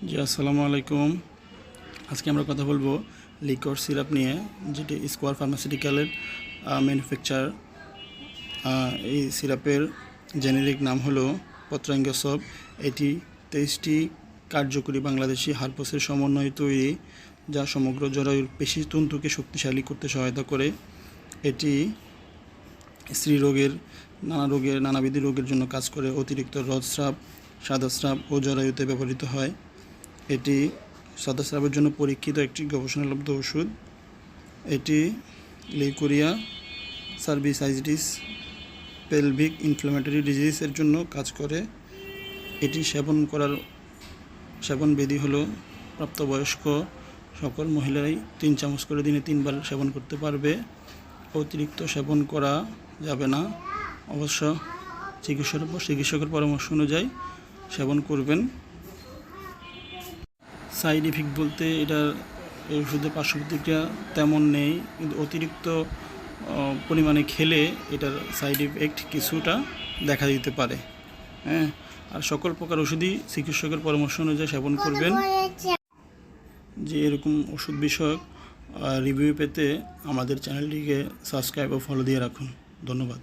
জি, আসসালামু আলাইকুম। আজকে আমরা কথা বলবো লিকর সিরাপ নিয়ে, যেটি স্কোয়ার ফার্মাসিউটিক্যালের ম্যানুফ্যাকচার। এই সিরাপের জেনেরিক নাম হলো পত্রাঙ্গসব। এটি 23টি কার্যকরী বাংলাদেশি হার্পসের সমন্বয়ে তৈরি, যা সমগ্র জরায়ুর পেশিতন্তুকে শক্তিশালী করতে সহায়তা করে। এটি স্ত্রীরোগের নানাবিধ রোগের জন্য কাজ করে। অতিরিক্ত রক্তস্রাব, সাদাস্রাব ও জরায়ুতে ব্যবহৃত হয়। এটি সাদাস্রাবের জন্য পরীক্ষিত একটি গবেষণালব্ধ ওষুধ। এটি লিউকোরিয়া, সার্ভিসাইটিস, পেলভিক ইনফ্ল্যামেটরি ডিজিজের জন্য কাজ করে। এটি সেবন বিধি হলো প্রাপ্তবয়স্ক সকল মহিলারাই 3 চামচ করে দিনে 3 বার সেবন করতে পারবে। অতিরিক্ত সেবন করা যাবে না। অবশ্য চিকিৎসকের পরামর্শ অনুযায়ী সেবন করবেন। সাইড ইফেক্ট বলতে এই ওষুধের পার্শ্ব প্রতিক্রিয়া তেমন নেই, কিন্তু অতিরিক্ত পরিমাণে খেলে এটার সাইড ইফেক্ট কিছুটা দেখা দিতে পারে। হ্যাঁ, আর সকল প্রকার ওষুধই চিকিৎসকের পরামর্শ অনুযায়ী সেবন করবেন। যে এরকম ওষুধ বিষয়ক রিভিউ পেতে আমাদের চ্যানেলটিকে সাবস্ক্রাইব ও ফলো দিয়ে রাখুন। ধন্যবাদ।